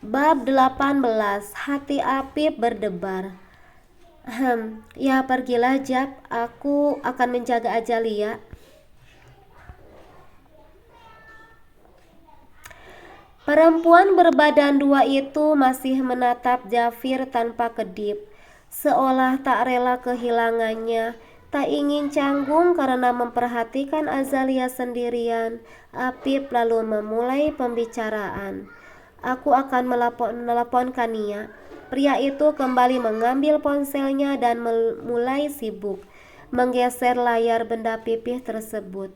Bab 18. Hati Apip berdebar. Ya pergilah Jab, aku akan menjaga Ajalia. Perempuan berbadan dua itu masih menatap Jafir tanpa kedip, seolah tak rela kehilangannya. Tak ingin canggung karena memperhatikan Azalia sendirian, Apip lalu memulai pembicaraan. Aku akan melaporkan Nia. Pria itu kembali mengambil ponselnya dan mulai sibuk menggeser layar benda pipih tersebut.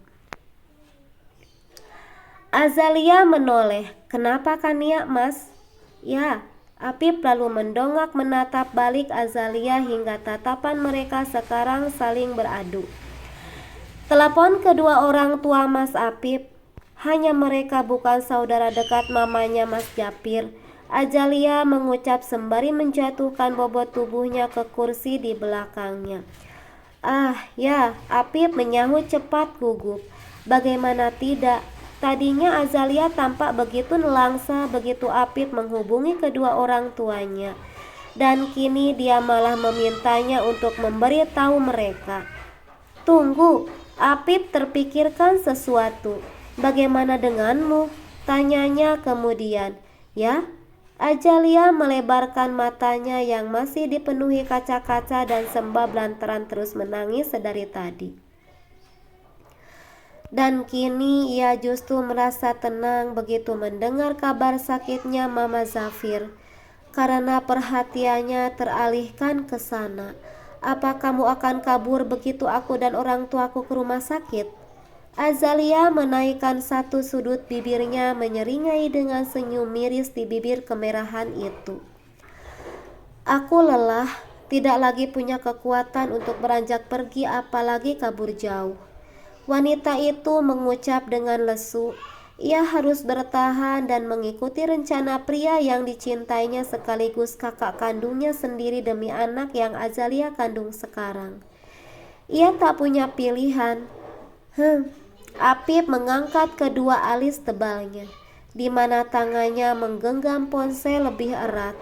Azalia menoleh. Kenapa Nia, Mas? Ya, Apip lalu mendongak menatap balik Azalia hingga tatapan mereka sekarang saling beradu. Telepon kedua orang tua Mas Apip. Hanya mereka bukan saudara dekat mamanya Mas Japir. Azalia mengucap sembari menjatuhkan bobot tubuhnya ke kursi di belakangnya. Ah, ya, Apip menyahut cepat gugup. Bagaimana tidak? Tadinya Azalia tampak begitu nelangsa begitu Apip menghubungi kedua orang tuanya. Dan kini dia malah memintanya untuk memberitahu mereka. Tunggu, Apip terpikirkan sesuatu. Bagaimana denganmu? Tanyanya kemudian. Ya, Azalia melebarkan matanya yang masih dipenuhi kaca-kaca dan sembab lantaran terus menangis sedari tadi. Dan kini ia justru merasa tenang begitu mendengar kabar sakitnya Mama Zafir, karena perhatiannya teralihkan ke sana. Apa kamu akan kabur begitu aku dan orang tuaku ke rumah sakit? Azalia menaikkan satu sudut bibirnya menyeringai dengan senyum miris di bibir kemerahan itu. Aku lelah, tidak lagi punya kekuatan untuk beranjak pergi apalagi kabur jauh. Wanita itu mengucap dengan lesu. Ia harus bertahan dan mengikuti rencana pria yang dicintainya sekaligus kakak kandungnya sendiri demi anak yang Azalia kandung sekarang. Ia tak punya pilihan. Apip mengangkat kedua alis tebalnya, di mana tangannya menggenggam ponsel lebih erat.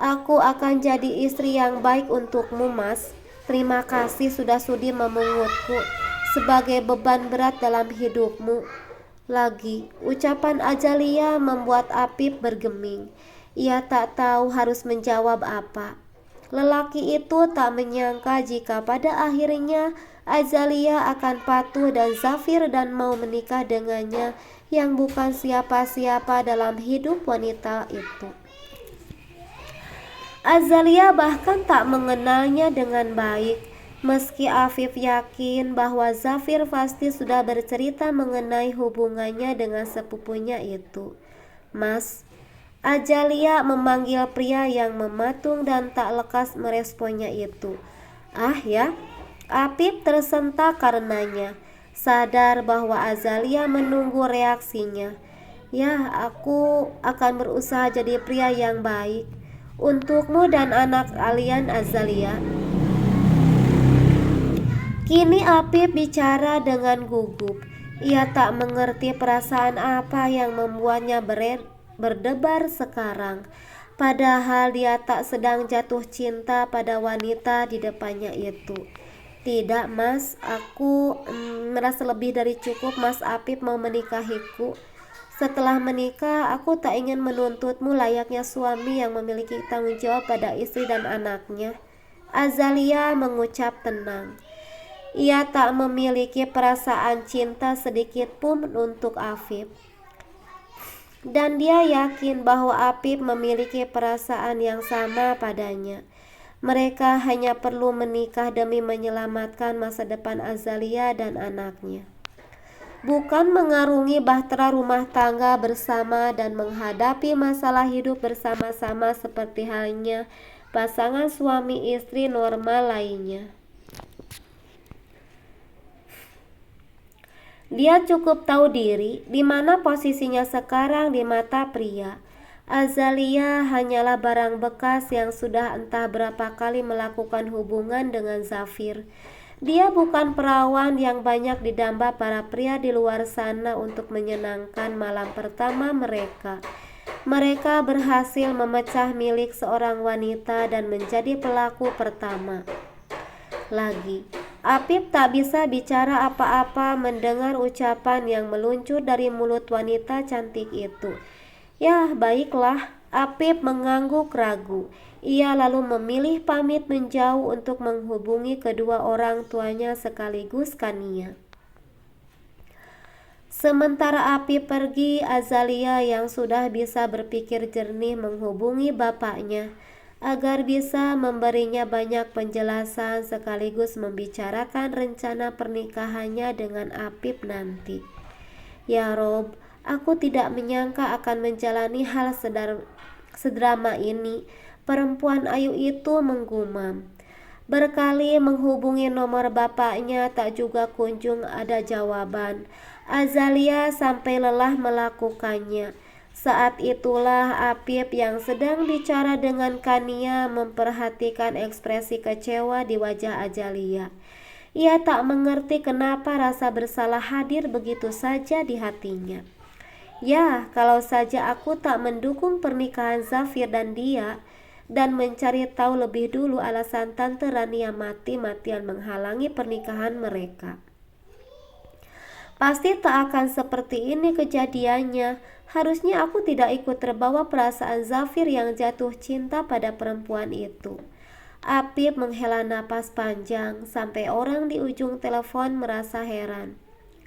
Aku akan jadi istri yang baik untukmu, Mas. Terima kasih sudah sudi memungutku sebagai beban berat dalam hidupmu. Lagi, ucapan Azalia membuat Apip bergeming. Ia tak tahu harus menjawab apa. Lelaki itu tak menyangka jika pada akhirnya Azalia akan patuh dan Zafir dan mau menikah dengannya yang bukan siapa-siapa dalam hidup wanita itu. Azalia bahkan tak mengenalnya dengan baik, meski Afif yakin bahwa Zafir pasti sudah bercerita mengenai hubungannya dengan sepupunya itu. Mas, Azalia memanggil pria yang mematung dan tak lekas meresponnya itu. Ah ya, Apip tersentak karenanya, sadar bahwa Azalia menunggu reaksinya. Ya, aku akan berusaha jadi pria yang baik untukmu dan anak kalian Azalia. Kini Apip bicara dengan gugup. Ia tak mengerti perasaan apa yang membuatnya berdebar sekarang. Padahal dia tak sedang jatuh cinta pada wanita di depannya itu. Tidak, Mas, aku merasa lebih dari cukup Mas Apip mau menikahiku. Setelah menikah, aku tak ingin menuntutmu layaknya suami yang memiliki tanggung jawab pada istri dan anaknya. Azalia mengucap tenang. Ia tak memiliki perasaan cinta sedikit pun untuk Afif. Dan dia yakin bahwa Apip memiliki perasaan yang sama padanya. Mereka hanya perlu menikah demi menyelamatkan masa depan Azalia dan anaknya, bukan mengarungi bahtera rumah tangga bersama dan menghadapi masalah hidup bersama-sama seperti halnya pasangan suami istri normal lainnya. Dia cukup tahu diri di mana posisinya sekarang di mata pria. Azalia hanyalah barang bekas yang sudah entah berapa kali melakukan hubungan dengan Zafir. Dia bukan perawan yang banyak didamba para pria di luar sana untuk menyenangkan malam pertama mereka. Mereka berhasil memecah milik seorang wanita dan menjadi pelaku pertama. Lagi, Apip tak bisa bicara apa-apa mendengar ucapan yang meluncur dari mulut wanita cantik itu. Ya, baiklah, Apip mengangguk ragu. Ia lalu memilih pamit menjauh untuk menghubungi kedua orang tuanya sekaligus Kania. Sementara Apip pergi, Azalia yang sudah bisa berpikir jernih menghubungi bapaknya agar bisa memberinya banyak penjelasan sekaligus membicarakan rencana pernikahannya dengan Apip nanti. Ya Rob, aku tidak menyangka akan menjalani hal sedrama ini. Perempuan ayu itu menggumam. Berkali menghubungi nomor bapaknya tak juga kunjung ada jawaban. Azalia sampai lelah melakukannya. Saat itulah Apip yang sedang bicara dengan Kania memperhatikan ekspresi kecewa di wajah Azalia. Ia tak mengerti kenapa rasa bersalah hadir begitu saja di hatinya. Ya, kalau saja aku tak mendukung pernikahan Zafir dan dia dan mencari tahu lebih dulu alasan Tante Rania mati-matian menghalangi pernikahan mereka. Pasti tak akan seperti ini kejadiannya. Harusnya aku tidak ikut terbawa perasaan Zafir yang jatuh cinta pada perempuan itu. Apip menghela napas panjang sampai orang di ujung telepon merasa heran.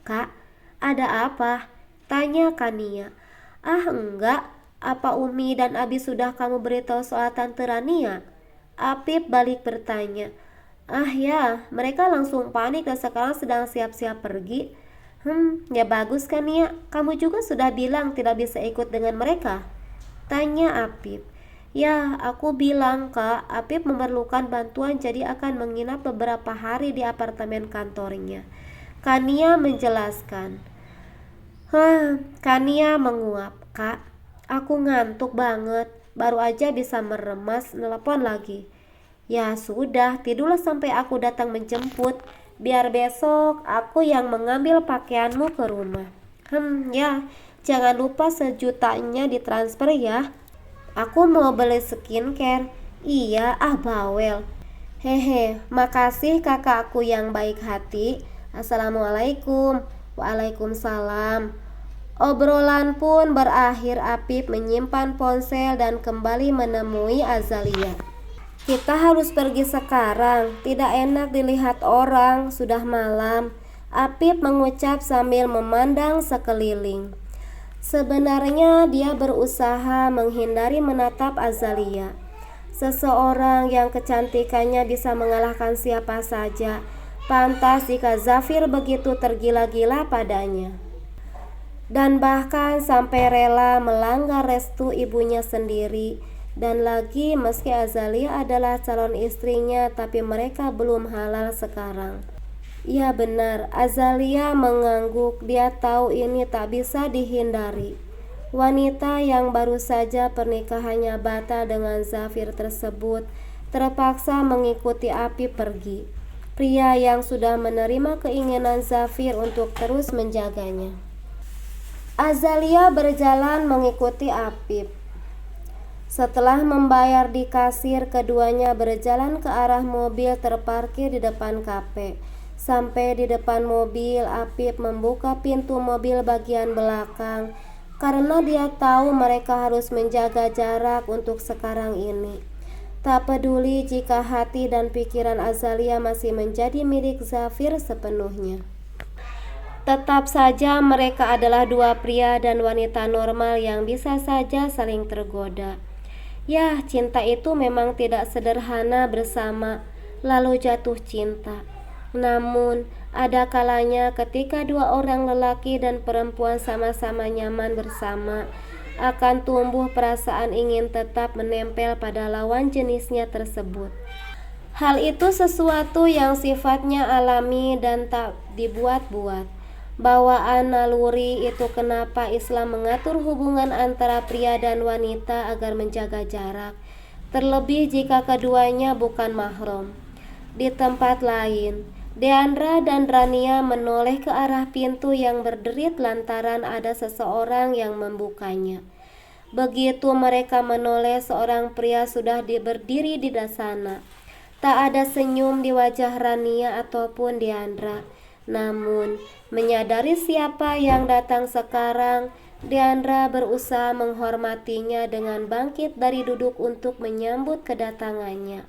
"Kak, ada apa?" tanya Kania. "Ah enggak, apa Umi dan Abi sudah kamu beritahu soal Tante Rania?" Apip balik bertanya. "Ah ya, mereka langsung panik dan sekarang sedang siap-siap pergi." Ya bagus kan ya, kamu juga sudah bilang tidak bisa ikut dengan mereka?" tanya Apip. "Ya, aku bilang Kak, Apip memerlukan bantuan jadi akan menginap beberapa hari di apartemen kantornya," Kania menjelaskan. Kania menguap. "Kak, aku ngantuk banget, baru aja bisa meremas, nelpon lagi." "Ya sudah, tidurlah sampai aku datang menjemput. Biar besok aku yang mengambil pakaianmu ke rumah." Ya, jangan lupa sejutanya ditransfer ya. Aku mau beli skincare." "Iya, bawel." "Hehe, makasih kakakku yang baik hati. Assalamualaikum." "Waalaikumsalam." Obrolan pun berakhir. Apip menyimpan ponsel dan kembali menemui Azalia. "Kita harus pergi sekarang, tidak enak dilihat orang, sudah malam," Apip mengucap sambil memandang sekeliling. Sebenarnya dia berusaha menghindari menatap Azalia, seseorang yang kecantikannya bisa mengalahkan siapa saja. Pantas jika Zafir begitu tergila-gila padanya, dan bahkan sampai rela melanggar restu ibunya sendiri. Dan lagi meski Azalia adalah calon istrinya, tapi mereka belum halal sekarang. Ya benar, Azalia mengangguk. Dia tahu ini tak bisa dihindari. Wanita yang baru saja pernikahannya batal dengan Zafir tersebut terpaksa mengikuti Apip pergi. Pria yang sudah menerima keinginan Zafir untuk terus menjaganya. Azalia berjalan mengikuti Apip. Setelah membayar di kasir, keduanya berjalan ke arah mobil terparkir di depan kafe. Sampai di depan mobil, Apip membuka pintu mobil bagian belakang karena dia tahu mereka harus menjaga jarak untuk sekarang ini. Tak peduli jika hati dan pikiran Azalia masih menjadi milik Zafir sepenuhnya. Tetap saja mereka adalah dua pria dan wanita normal yang bisa saja saling tergoda. Ya, cinta itu memang tidak sederhana bersama lalu jatuh cinta. Namun, ada kalanya ketika dua orang lelaki dan perempuan sama-sama nyaman bersama, akan tumbuh perasaan ingin tetap menempel pada lawan jenisnya tersebut. Hal itu sesuatu yang sifatnya alami dan tak dibuat-buat. Bawaan naluri itu kenapa Islam mengatur hubungan antara pria dan wanita agar menjaga jarak, terlebih jika keduanya bukan mahram. Di tempat lain, Deandra dan Rania menoleh ke arah pintu yang berderit lantaran ada seseorang yang membukanya. Begitu mereka menoleh, seorang pria sudah berdiri di sana. Tak ada senyum di wajah Rania ataupun Diandra. Namun, menyadari siapa yang datang sekarang, Diandra berusaha menghormatinya dengan bangkit dari duduk untuk menyambut kedatangannya.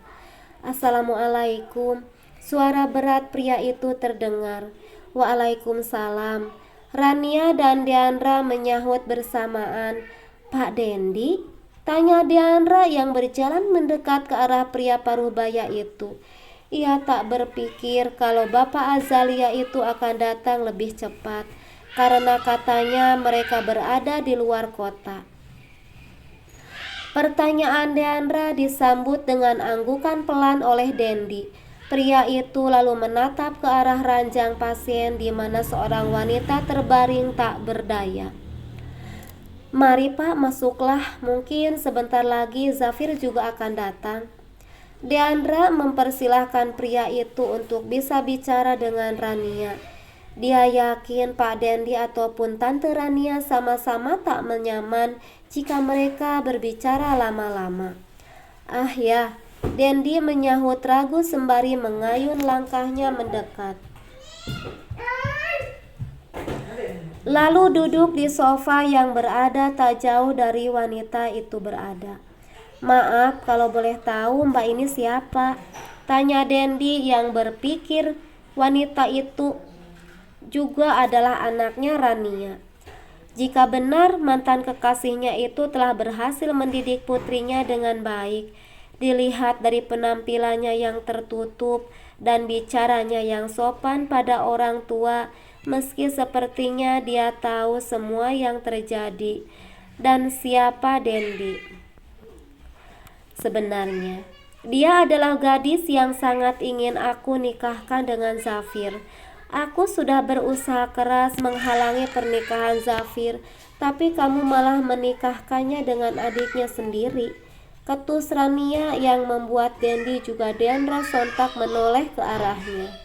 "Assalamualaikum." Suara berat pria itu terdengar. "Waalaikumsalam." Rania dan Diandra menyahut bersamaan. "Pak Dendi?" tanya Diandra yang berjalan mendekat ke arah pria parubaya itu. Ia tak berpikir kalau Bapak Azalia itu akan datang lebih cepat, karena katanya mereka berada di luar kota. Pertanyaan Diandra disambut dengan anggukan pelan oleh Dendi. Pria itu lalu menatap ke arah ranjang pasien di mana seorang wanita terbaring tak berdaya. "Mari Pak, masuklah. Mungkin sebentar lagi Zafir juga akan datang." Diandra mempersilahkan pria itu untuk bisa bicara dengan Rania. Dia yakin Pak Dendi ataupun Tante Rania sama-sama tak nyaman jika mereka berbicara lama-lama. "Ah ya," Dendi menyahut ragu sembari mengayun langkahnya mendekat. Lalu duduk di sofa yang berada tak jauh dari wanita itu berada. "Maaf, kalau boleh tahu Mbak ini siapa?" tanya Dendi yang berpikir wanita itu juga adalah anaknya Rania. Jika benar mantan kekasihnya itu telah berhasil mendidik putrinya dengan baik, dilihat dari penampilannya yang tertutup dan bicaranya yang sopan pada orang tua, meski sepertinya dia tahu semua yang terjadi. Dan siapa Dendi? Sebenarnya, dia adalah gadis yang sangat ingin aku nikahkan dengan Zafir. Aku sudah berusaha keras menghalangi pernikahan Zafir, tapi kamu malah menikahkannya dengan adiknya sendiri. Ketus Rania yang membuat Dendi juga Diandra sontak menoleh ke arahnya.